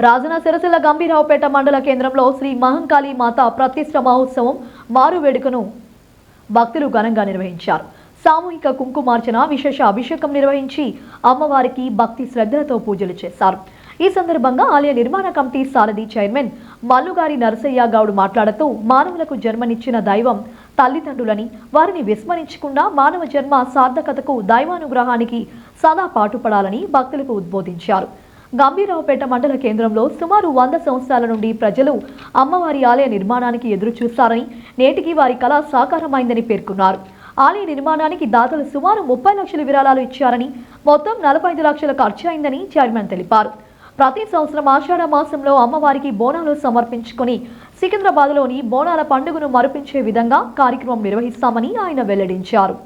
రాజన్న సిరిసిల్ల గంభీరావుపేట మండల కేంద్రంలో శ్రీ మహంకాళి మాత ప్రతిష్ఠ మహోత్సవం మారు వేడుకను భక్తులు ఘనంగా నిర్వహించారు. సామూహిక కుంకుమార్చన, విశేష అభిషేకం నిర్వహించి అమ్మవారికి భక్తి శ్రద్ధలతో పూజలు చేశారు. ఈ సందర్భంగా ఆలయ నిర్మాణ కమిటీ సారథి చైర్మన్ మల్లుగారి నరసయ్య గౌడ్ మాట్లాడుతూ మానవులకు జన్మనిచ్చిన దైవం తల్లిదండ్రులని, వారిని విస్మరించకుండా మానవ జన్మ సార్థకతకు దైవానుగ్రహానికి సదా పాటుపడాలని భక్తులకు ఉద్బోధించారు. గంభీరావుపేట మండల కేంద్రంలో సుమారు 100 సంవత్సరాల నుండి ప్రజలు అమ్మవారి ఆలయ నిర్మాణానికి ఎదురు చూస్తారని, నేటికి వారి కళ సాకారమైందని పేర్కొన్నారు. ఆలయ నిర్మాణానికి దాతలు సుమారు 30 లక్షల విరాళాలు ఇచ్చారని, మొత్తం 45 లక్షల ఖర్చు అయిందని చైర్మన్ తెలిపారు. ప్రతి సంవత్సరం ఆషాఢ మాసంలో అమ్మవారికి బోనాలు సమర్పించుకుని సికింద్రాబాద్లోని బోనాల పండుగను మరిపించే విధంగా కార్యక్రమం నిర్వహిస్తామని ఆయన వెల్లడించారు.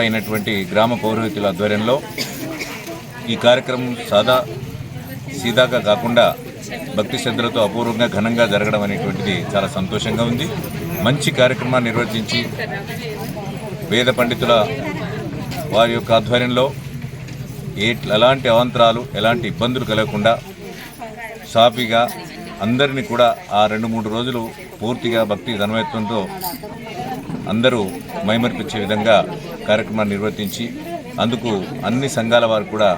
అయినటువంటి గ్రామ పౌరోహితుల ఆధ్వర్యంలో ఈ కార్యక్రమం సీదాగా కాకుండా భక్తి శ్రద్ధలతో అపూర్వంగా ఘనంగా జరగడం అనేటువంటిది చాలా సంతోషంగా ఉంది. మంచి కార్యక్రమాన్ని నిర్వర్తించి వేద పండితుల వారి యొక్క ఆధ్వర్యంలో ఎలాంటి అవాంతరాలు, ఎలాంటి ఇబ్బందులు కలగకుండా సాఫీగా అందరినీ కూడా ఆ 2-3 రోజులు పూర్తిగా భక్తి తన్మయత్వంతో అందరూ మైమర్పించే విధంగా కార్యక్రమాన్ని నిర్వర్తించి అందుకు అన్ని సంఘాల వారు కూడా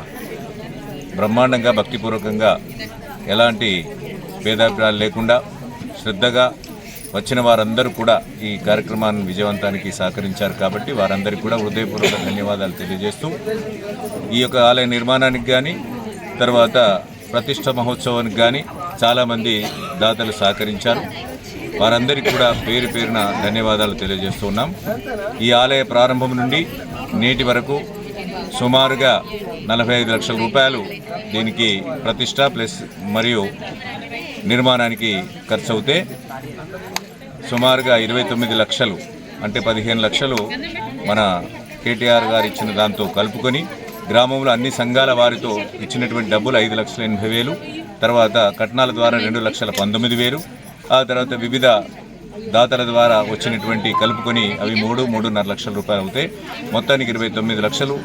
బ్రహ్మాండంగా భక్తిపూర్వకంగా ఎలాంటి భేదాభిప్రాయాలు లేకుండా శ్రద్ధగా వచ్చిన వారందరూ కూడా ఈ కార్యక్రమాన్ని విజయవంతానికి సహకరించారు. కాబట్టి వారందరికీ కూడా హృదయపూర్వక ధన్యవాదాలు తెలియజేస్తూ ఈ యొక్క ఆలయ నిర్మాణానికి కానీ తర్వాత ప్రతిష్ఠ మహోత్సవానికి కానీ చాలామంది దాతలు సహకరించారు. వారందరికీ కూడా పేరు పేరున ధన్యవాదాలు తెలియజేస్తున్నాం. ఈ ఆలయ ప్రారంభం నుండి నేటి వరకు సుమారుగా 45 లక్షల రూపాయలు దీనికి ప్రతిష్ట ప్లస్ మరియు నిర్మాణానికి ఖర్చు అవుతే సుమారుగా 29 లక్షలు అంటే 15 లక్షలు మన కేటీఆర్ గారు ఇచ్చిన దాంతో కలుపుకొని గ్రామంలో అన్ని సంఘాల వారితో ఇచ్చినటువంటి డబ్బులు 5,80,000, తర్వాత కట్నాల ద్వారా 2,19,000, ఆ తర్వాత వివిధ దాతల ద్వారా వచ్చినటువంటి కలుపుకొని అవి 3-3.5 లక్షల రూపాయలు అవుతాయి. మొత్తానికి 29 లక్షలు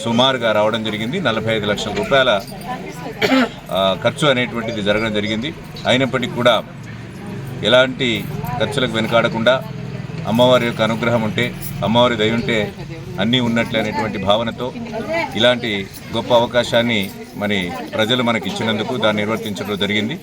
సుమారుగా రావడం జరిగింది. 45 లక్షల రూపాయల ఖర్చు అనేటువంటిది జరగడం జరిగింది. అయినప్పటికీ కూడా ఎలాంటి ఖర్చులకు వెనుకాడకుండా అమ్మవారి యొక్క అనుగ్రహం ఉంటే, అమ్మవారి దయ ఉంటే అన్నీ ఉన్నట్లే అనేటువంటి భావనతో ఇలాంటి గొప్ప అవకాశాన్ని ప్రజలు మనకి ఇచ్చినందుకు దాన్ని నిర్వర్తించడం జరిగింది.